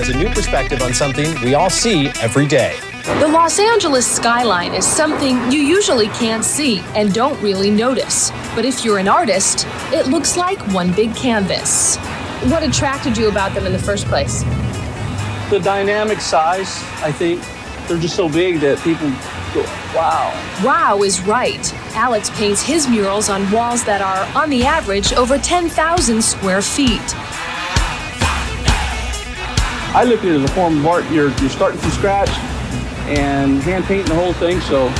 provides a new perspective on something we all see every day. The Los Angeles skyline is something you usually can't see and don't really notice. But if you're an artist, it looks like one big canvas. What attracted you about them in the first place? The dynamic size, I think. They're just so big that people go, wow. Wow is right. Alex paints his murals on walls that are, on the average, over 10,000 square feet. I look at it as a form of art. You're starting from scratch and hand painting the whole thing, so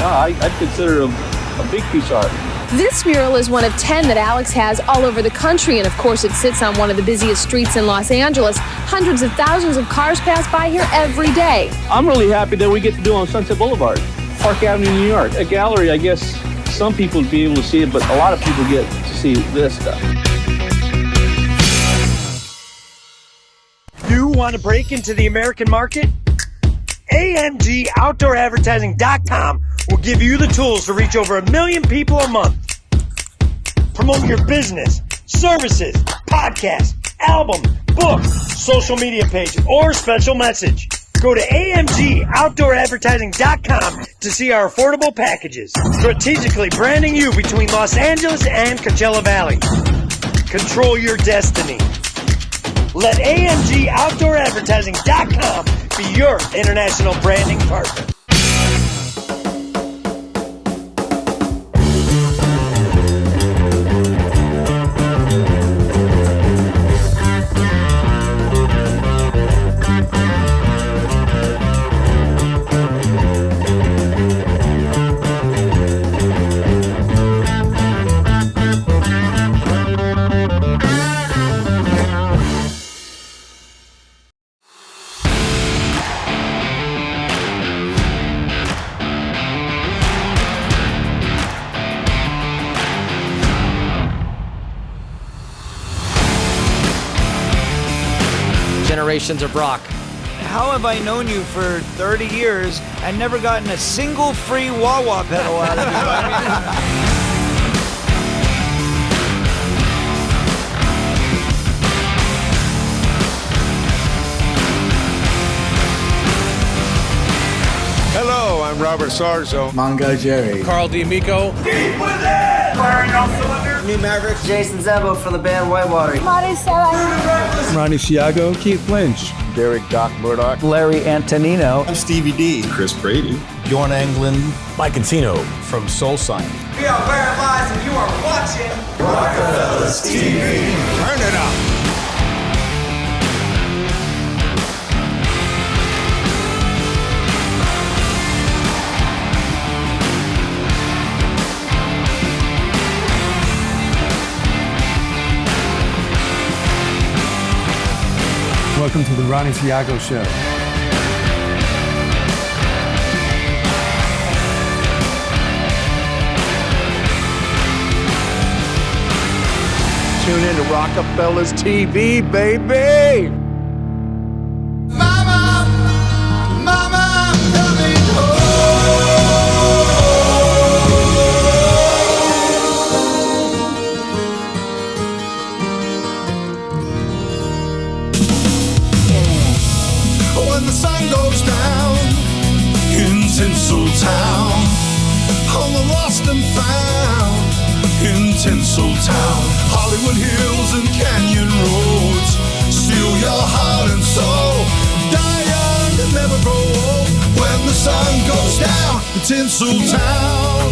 I'd consider it a big piece of art. This mural is one of 10 that Alex has all over the country, and of course it sits on one of the busiest streets in Los Angeles. Hundreds of thousands of cars pass by here every day. I'm really happy that we get to do it on Sunset Boulevard, Park Avenue, New York. A gallery, I guess some people would be able to see it, but a lot of people get to see this stuff. You want to break into the American market? AMGOutdoorAdvertising.com will give you the tools to reach over 1 million people a month. Promote your business, services, podcast, album, book, social media page, or special message. Go to AMGOutdoorAdvertising.com to see our affordable packages, strategically branding you between Los Angeles and Coachella Valley. Control your destiny. Let AMGOutdoorAdvertising.com be your international branding partner. Generations of rock. How have I known you for 30 years and never gotten a single free wah-wah pedal out of you? Hello, I'm Robert Sarzo. Mongo Jerry. Carl D'Amico. Keep with it! Firing all cylinders. Me Maverick. Jason Zebo from the band Whitewater. Ronnie Sciago. Keith Lynch. Derek Doc Murdoch. Larry Antonino. I'm Stevie D. Chris Brady. Bjorn Englund. Mike Encino from Soul Sign. We are Where It Lies and you are watching Rockefellas TV. Turn it up. Welcome to the Ronnie Sciago Show. Tune in to Rockefellas TV, baby. Mama, Mama, I'm coming When the sun goes down in Tinseltown, all the lost and found in Tinseltown, Hollywood Hills and Canyon Roads, steal your heart and soul, die young and never grow old. When the sun goes down in Tinseltown.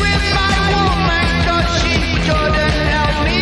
with my woman, 'cause she couldn't help me.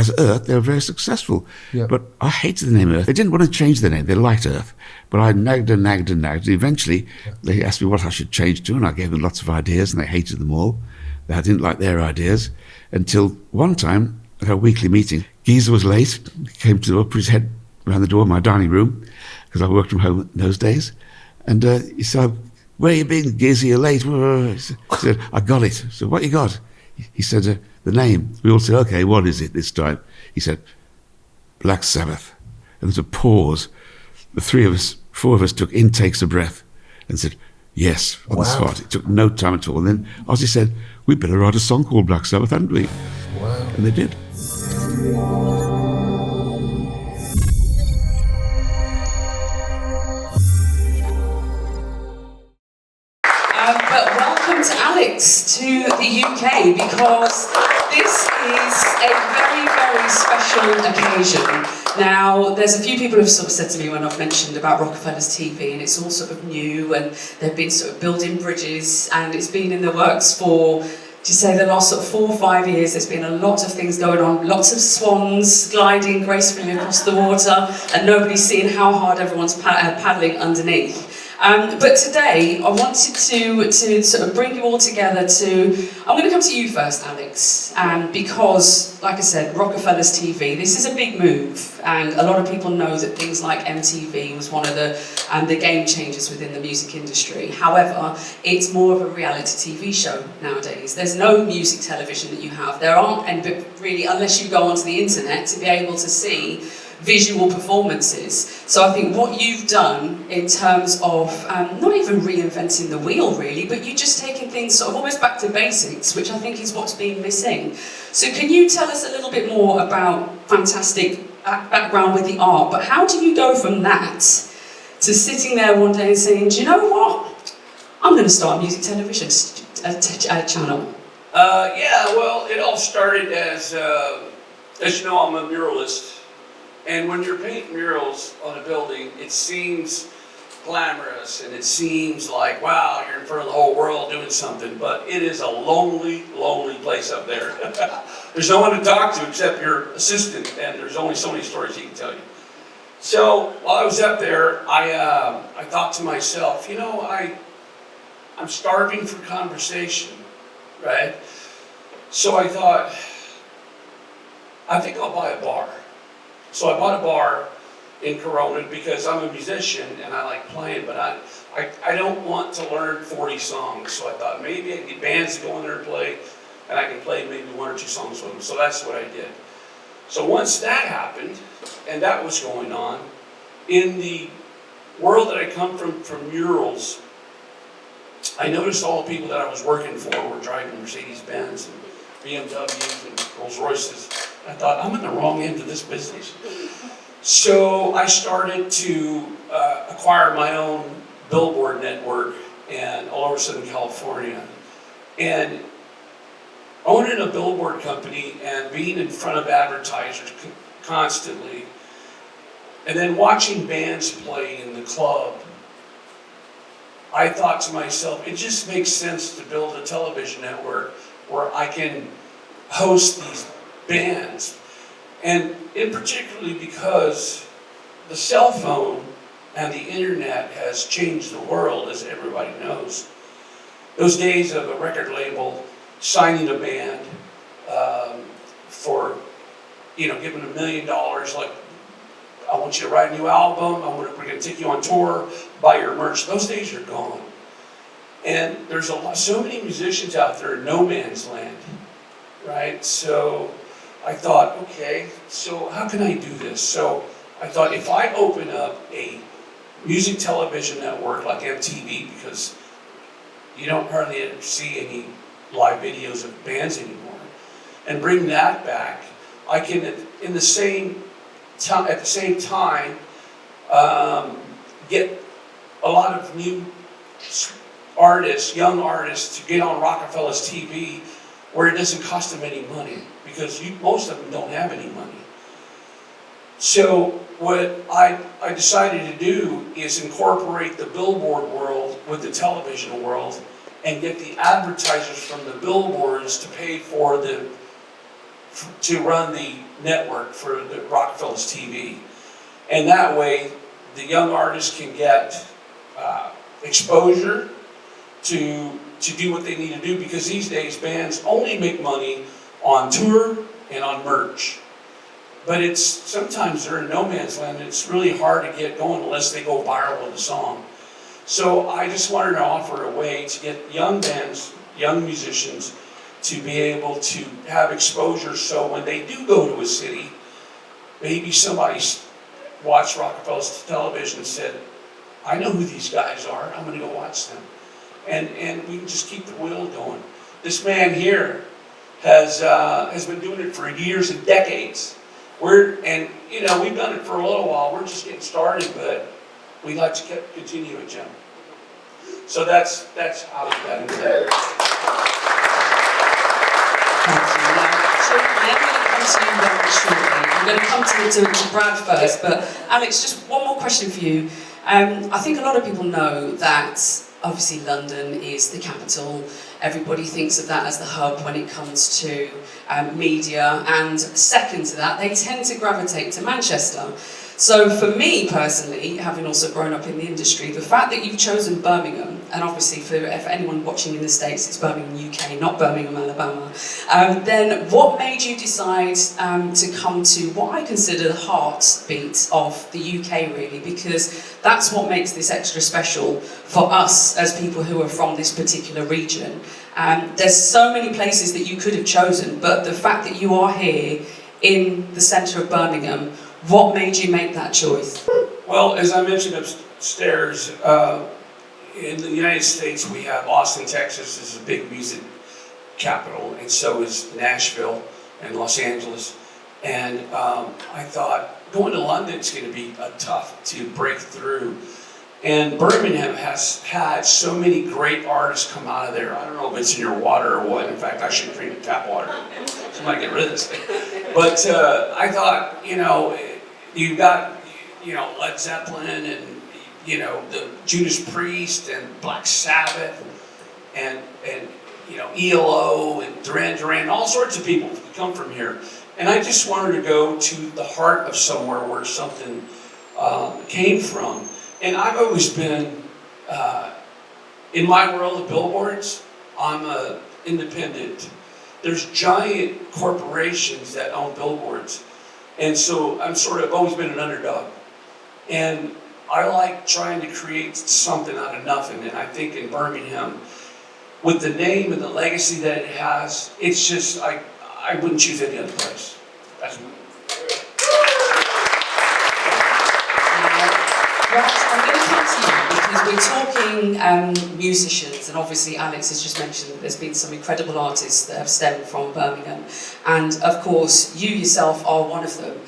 as Earth, they were very successful. Yeah. But I hated the name Earth. They didn't want to change the name. They liked Earth. But I nagged and nagged and nagged. Eventually, they asked me what I should change to, and I gave them lots of ideas, and they hated them all. I didn't like their ideas. Until one time, at our weekly meeting, Geezer was late. He came to put his head around the door of my dining room, because I worked from home in those days. And he said, "Where you been, Geezer? You're late." He said, "I got it." So what you got? He said, "The name." We all said, "Okay, what is it this time?" He said, "Black Sabbath." And there was a pause. The four of us took intakes of breath and said, "Yes," on the spot. It took no time at all. And then Ozzy said, "We'd better write a song called Black Sabbath, hadn't we?" Wow. And they did. But welcome to Alex to the UK, because this is a very, very special occasion. Now, there's a few people who've sort of said to me when I've mentioned about Rockefellas TV, and it's all sort of new, and they've been sort of building bridges, and it's been in the works for, to say, the last sort of 4 or 5 years. There's been a lot of things going on, lots of swans gliding gracefully across the water, and nobody's seeing how hard everyone's paddling underneath. But today, I wanted to sort of bring you all together I'm going to come to you first, Alex, because, like I said, Rockefellas TV, this is a big move, and a lot of people know that things like MTV was one of the game changers within the music industry. However, it's more of a reality TV show nowadays. There's no music television that you have. There aren't, and really, unless you go onto the internet to be able to see visual performances. So I think what you've done in terms of not even reinventing the wheel really, but you just taking things sort of almost back to basics, which I think is what's been missing. So can you tell us a little bit more about fantastic background with the art, but how do you go from that to sitting there one day and saying, "Do you know what? I'm going to start a music television channel"? Yeah, well, it all started as you know, I'm a muralist. And when you're painting murals on a building, it seems glamorous and it seems like, wow, you're in front of the whole world doing something, but it is a lonely, lonely place up there. There's no one to talk to except your assistant, and there's only so many stories he can tell you. So while I was up there, I thought to myself, you know, I'm starving for conversation, right? So I thought, I think I'll buy a bar. So I bought a bar in Corona because I'm a musician and I like playing, but I don't want to learn 40 songs. So I thought maybe I could get bands to go in there and play, and I can play maybe 1 or 2 songs with them. So that's what I did. So once that happened, and that was going on, in the world that I come from murals, I noticed all the people that I was working for were driving Mercedes-Benz and BMWs and Rolls-Royces. I thought, I'm in the wrong end of this business. So I started to acquire my own billboard network and all over Southern California. And owning a billboard company and being in front of advertisers constantly, and then watching bands play in the club, I thought to myself, it just makes sense to build a television network where I can host these bands. And in particularly because the cell phone and the internet has changed the world, as everybody knows. Those days of a record label signing a band for, you know, giving $1 million, like, I want you to write a new album, we're going to take you on tour, buy your merch. Those days are gone. And there's so many musicians out there in no man's land, right? So I thought, okay, so how can I do this? So I thought, if I open up a music television network like MTV, because you don't hardly ever see any live videos of bands anymore, and bring that back, I can, at the same time, get a lot of new artists, young artists, to get on Rockefellas TV, where it doesn't cost them any money, because most of them don't have any money. So what I decided to do is incorporate the billboard world with the television world, and get the advertisers from the billboards to pay for the to run the network for the Rockefellas TV. And that way, the young artists can get exposure to do what they need to do, because these days bands only make money on tour and on merch. But it's sometimes they're in no man's land. It's really hard to get going unless they go viral with a song. So I just wanted to offer a way to get young bands, young musicians, to be able to have exposure, so when they do go to a city, maybe somebody watched Rockefellas television and said, I know who these guys are, I'm going to go watch them. And we can just keep the wheel going. This man here has been doing it for years and decades. We've done it for a little while. We're just getting started, but we'd like to continue it, Jim. So that's how we got into that. So I am going to come to you very shortly. I'm going to come to Brad first, but Alex, just one more question for you. I think a lot of people know that obviously London is the capital. Everybody thinks of that as the hub when it comes to media, and second to that, they tend to gravitate to Manchester. So for me personally, having also grown up in the industry, the fact that you've chosen Birmingham, and obviously for anyone watching in the States, it's Birmingham, UK, not Birmingham, Alabama, then what made you decide to come to what I consider the heartbeat of the UK, really? Because that's what makes this extra special for us as people who are from this particular region. There's so many places that you could have chosen, but the fact that you are here in the centre of Birmingham, what made you make that choice? Well, as I mentioned upstairs, in the United States we have Austin, Texas is a big music capital, and so is Nashville and Los Angeles. And I thought going to London is going to be tough to break through. And Birmingham has had so many great artists come out of there. I don't know if it's in your water or what. In fact, I should drink tap water. Somebody get rid of this thing. But I thought, you've got, Led Zeppelin and, the Judas Priest and Black Sabbath and ELO and Duran Duran, all sorts of people come from here. And I just wanted to go to the heart of somewhere where something came from. And I've always been, in my world of billboards, I'm independent. There's giant corporations that own billboards. And so I've always been an underdog. And I like trying to create something out of nothing. And I think in Birmingham, with the name and the legacy that it has, it's just, I wouldn't choose any other place. That's me. I'm going to come to you because we're talking musicians, and obviously Alex has just mentioned that there's been some incredible artists that have stemmed from Birmingham, and of course you yourself are one of them.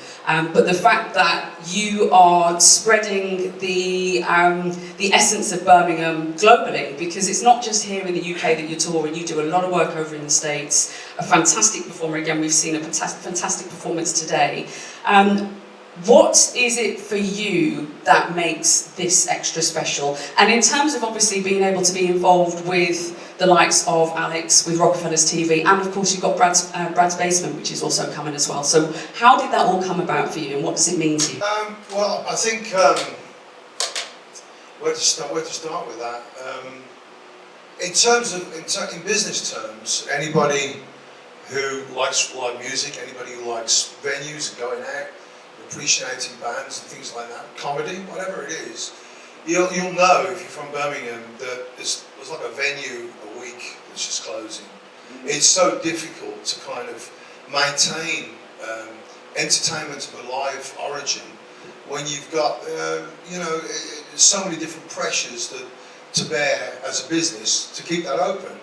But the fact that you are spreading the essence of Birmingham globally, because it's not just here in the UK that you tour, and you do a lot of work over in the States. A fantastic performer, again, we've seen a fantastic performance today. What is it for you that makes this extra special? And in terms of obviously being able to be involved with the likes of Alex, with Rockefellas TV, and of course you've got Brad's Basement, which is also coming as well. So how did that all come about for you, and what does it mean to you? Well, I think where to start with that. In business terms, anybody who likes live music, anybody who likes venues and going out, appreciating bands and things like that, comedy, whatever it is, you'll know if you're from Birmingham that there's like a venue a week that's just closing. It's so difficult to kind of maintain entertainment of a live origin when you've got so many different pressures to bear as a business to keep that open,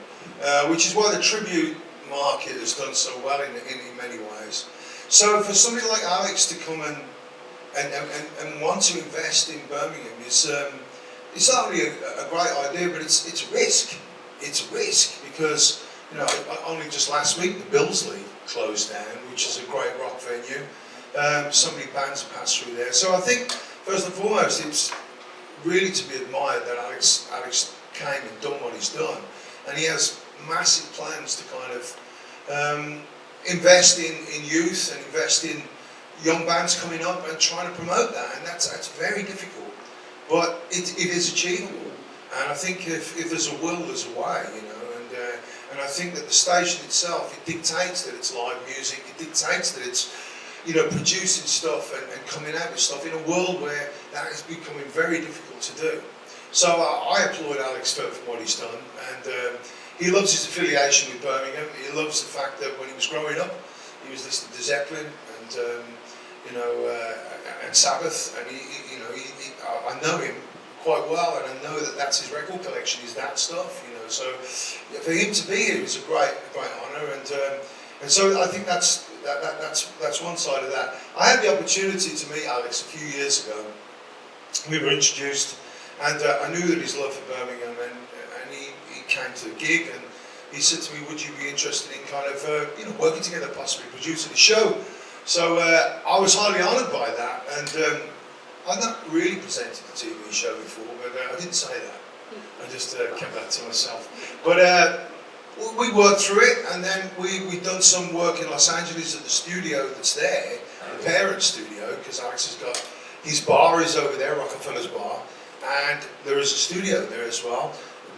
which is why the tribute market has done so well in many ways. So for somebody like Alex to come and want to invest in Birmingham is not only a great idea, but it's a risk. It's a risk because only just last week the Billsley closed down, which is a great rock venue. So many bands have passed through there. So I think first and foremost it's really to be admired that Alex came and done what he's done, and he has massive plans to kind of invest in youth and invest in young bands coming up and trying to promote that, and that's very difficult, but it is achievable. And I think if there's a will, there's a way, you know. And I think that the station itself, it dictates that it's live music. It dictates that it's, you know, producing stuff and coming out with stuff in a world where that is becoming very difficult to do. So I applaud Alex for what he's done, and he loves his affiliation with Birmingham. He loves the fact that when he was growing up, he was listening to Zeppelin and you know, and Sabbath, and I know him quite well, and I know that that's his record collection, is that stuff, you know. So for him to be here is a great honour, and so I think that's one side of that. I had the opportunity to meet Alex a few years ago. We were introduced, and I knew that his love for Birmingham, and he came to the gig, and he said to me, "Would you be interested in kind of you know, working together, possibly producing a show?" So I was highly honoured by that, and I've not really presented a TV show before, but I didn't say that. I just kept that to myself. But we worked through it, and then we've done some work in Los Angeles at the studio that's there, the parent studio, because Alex has got, his bar is over there, Rockefellas bar, and there is a studio there as well.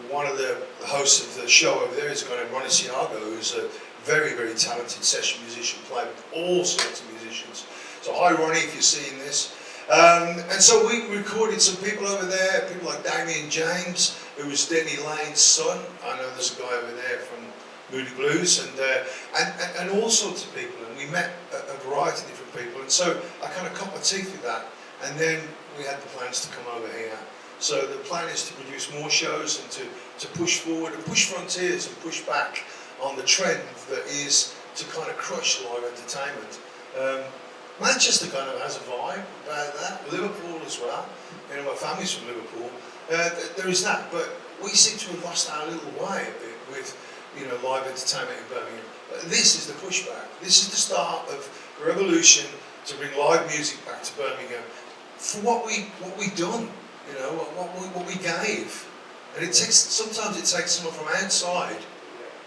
One of the hosts of the show over there is a guy named Ronnie Siago, who's a very, very talented session musician, playing with all sorts of musicians. So hi Ronnie, if you're seeing this. And so we recorded some people over there, people like Damien James, who was Denny Lane's son. I know there's a guy over there from Moody Blues, and all sorts of people. And we met a variety of different people. And so I kind of cut my teeth with that. And then we had the plans to come over here. So the plan is to produce more shows and to push forward and push frontiers and push back on the trend that is to kind of crush live entertainment. Manchester kind of has a vibe about that, Liverpool as well. You know, my family's from Liverpool. There is that, but we seem to have lost our little way a bit with, you know, live entertainment in Birmingham. But this is the pushback. This is the start of a revolution to bring live music back to Birmingham for what we've done, you know, what we gave. And sometimes it takes someone from outside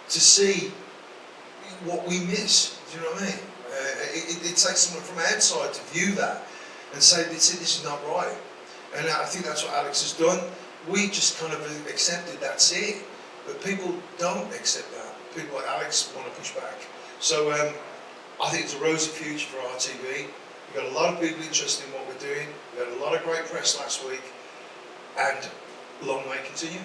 to see what we miss. Do you know what I mean? It takes someone from outside to view that and say, this is not right. And I think that's what Alex has done. We just kind of accepted that's it. But people don't accept that. People like Alex want to push back. So I think it's a rosy future for RTV. We've got a lot of people interested in what we're doing. We had a lot of great press last week. And long may continue.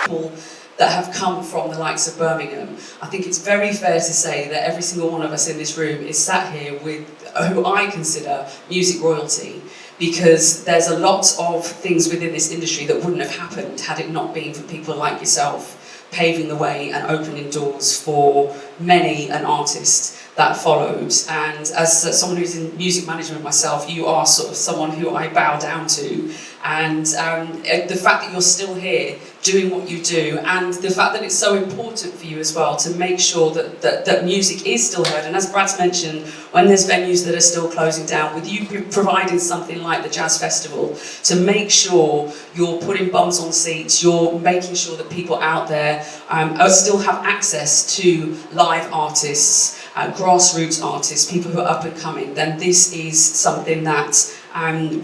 People that have come from the likes of Birmingham, I think it's very fair to say that every single one of us in this room is sat here with who I consider music royalty, because there's a lot of things within this industry that wouldn't have happened had it not been for people like yourself paving the way and opening doors for many an artist that followed. And as someone who's in music management myself, you are sort of someone who I bow down to. And the fact that you're still here doing what you do, and the fact that it's so important for you as well to make sure that music is still heard. And as Brad's mentioned, when there's venues that are still closing down, with you providing something like the Jazz Festival to make sure you're putting bums on seats, you're making sure that people out there still have access to live artists, grassroots artists, people who are up and coming, then this is something that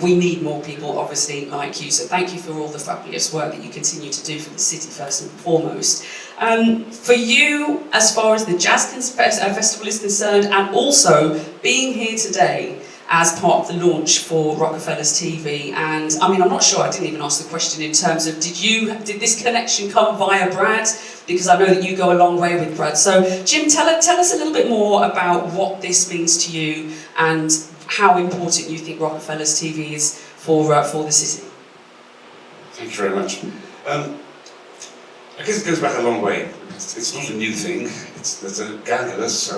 we need more people, obviously, like you. So thank you for all the fabulous work that you continue to do for the city, first and foremost. For you, as far as the Jazz Festival is concerned, and also being here today as part of the launch for Rockefellas TV, and I mean, I'm not sure, I didn't even ask the question in terms of, did this connection come via Brad? Because I know that you go a long way with Brad. So Jim, tell us a little bit more about what this means to you and how important you think Rockefellas TV is for the city. Thank you very much. I guess it goes back a long way. It's not a new thing. There's a gang of us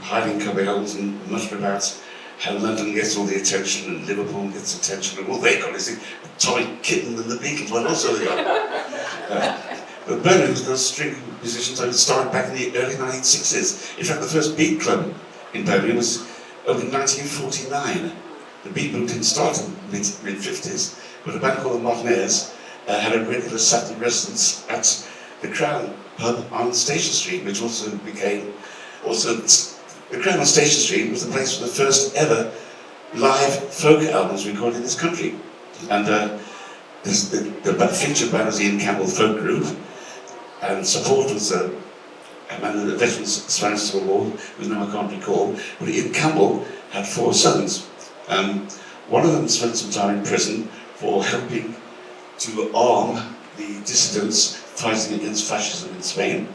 hiding cubbyholes and muttering about how London gets all the attention and Liverpool gets attention, and all they got is the Tommy Kitten and the Beatles. What else have they got? But Birmingham's got a string of musicians that started back in the early 1960s. In fact, the first beat club in Birmingham was opened in 1949. The beat boom didn't start in the mid-50s, but a band called the Martineers had a regular Saturday residence at the Crown pub on Station Street, which also became, the Crown on Station Street was the place for the first ever live folk albums recorded in this country. And the featured band was Ian Campbell Folk Group, and support was a man of the Veterans Spanish Civil War, whose name I can't recall, but Ian Campbell had 4 sons. One of them spent some time in prison for helping to arm the dissidents fighting against fascism in Spain.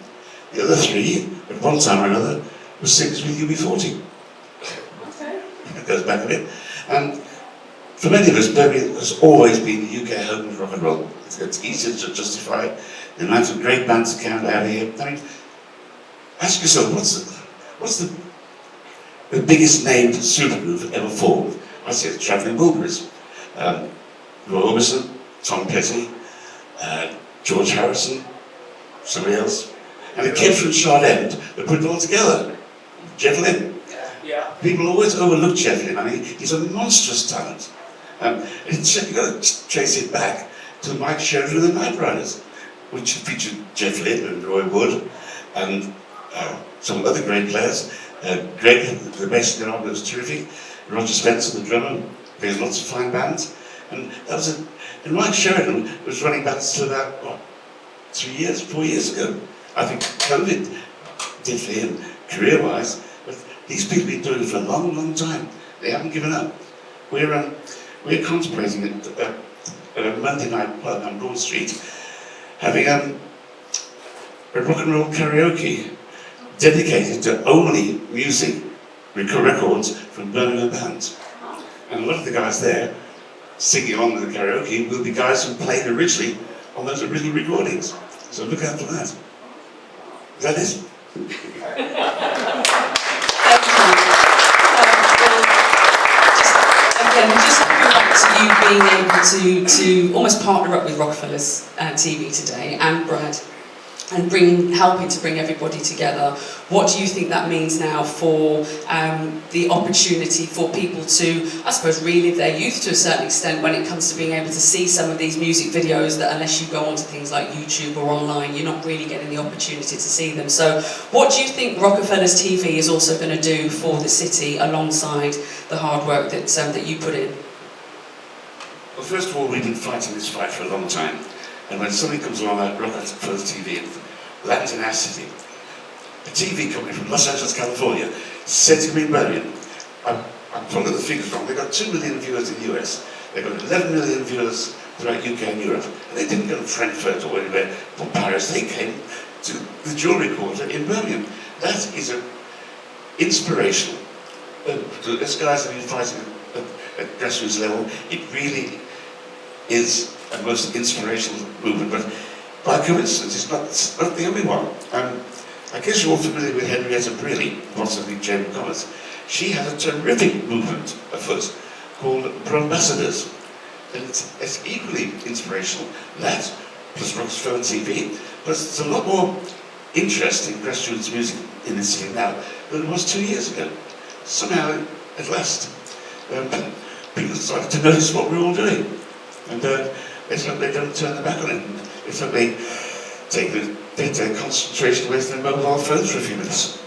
The other 3, at one time or another, were singers with UB40. Okay. That goes back a bit. And for many of us, Birmingham has always been the UK home of rock and roll. It's easier to justify the amount of great bands that came out here. I mean, ask yourself, what's the biggest named supergroup ever formed? I say the Travelling Wilburys. Roy Orbison, Tom Petty, George Harrison, somebody else, and a kid from Shard End that put it all together. Jeff Lynne. Yeah. People always overlook Jeff Lynne. I mean, he's a monstrous talent. You've got to trace it back to Mike Sheridan and the Night Riders, which featured Jeff Lynne and Roy Wood and some other great players. Greg, the bass guitar, was terrific. Roger Spencer, the drummer, plays lots of fine bands. And that was and Mike Sheridan was running bands to about, 4 years ago. I think COVID did for him, career-wise, but these people have been doing it for a long, long time. They haven't given up. We're contemplating at a Monday night pub on Broad Street, having a rock and roll karaoke dedicated to only music, records from Birmingham bands. And a lot of the guys there singing on the karaoke will be guys who played originally on those original recordings. So look out for that. Is that it? Just coming back to you being able to almost partner up with Rockefellas TV today and Brad, and helping to bring everybody together. What do you think that means now for the opportunity for people to, I suppose, relive their youth to a certain extent when it comes to being able to see some of these music videos that, unless you go onto things like YouTube or online, you're not really getting the opportunity to see them. So what do you think Rockefellas TV is also going to do for the city alongside the hard work that you put in? Well, first of all, we've been fighting this fight for a long time. And when somebody comes along like Rockefellas TV and lands in our city, a TV company from Los Angeles, California, said to me in Birmingham, I'm probably the figures wrong, they've got 2 million viewers in the US, they've got 11 million viewers throughout UK and Europe, and they didn't go to Frankfurt or anywhere from Paris, they came to the Jewellery Quarter in Birmingham. That is inspirational. As guys have been fighting at grassroots level, it really is a most inspirational movement, but by coincidence, it's not the only one. I guess you're all familiar with Henrietta Brearley, boss of the Chamber of Commerce. She has a terrific movement afoot called Ambassadors, and it's equally inspirational. That, plus Rockefellas TV, but it's a lot more interesting grassroots music in this city now than it was 2 years ago. Somehow, at last, people started to notice what we're all doing. And it's like they don't turn their back on it. It's like they take their concentration away from their mobile phones for a few minutes.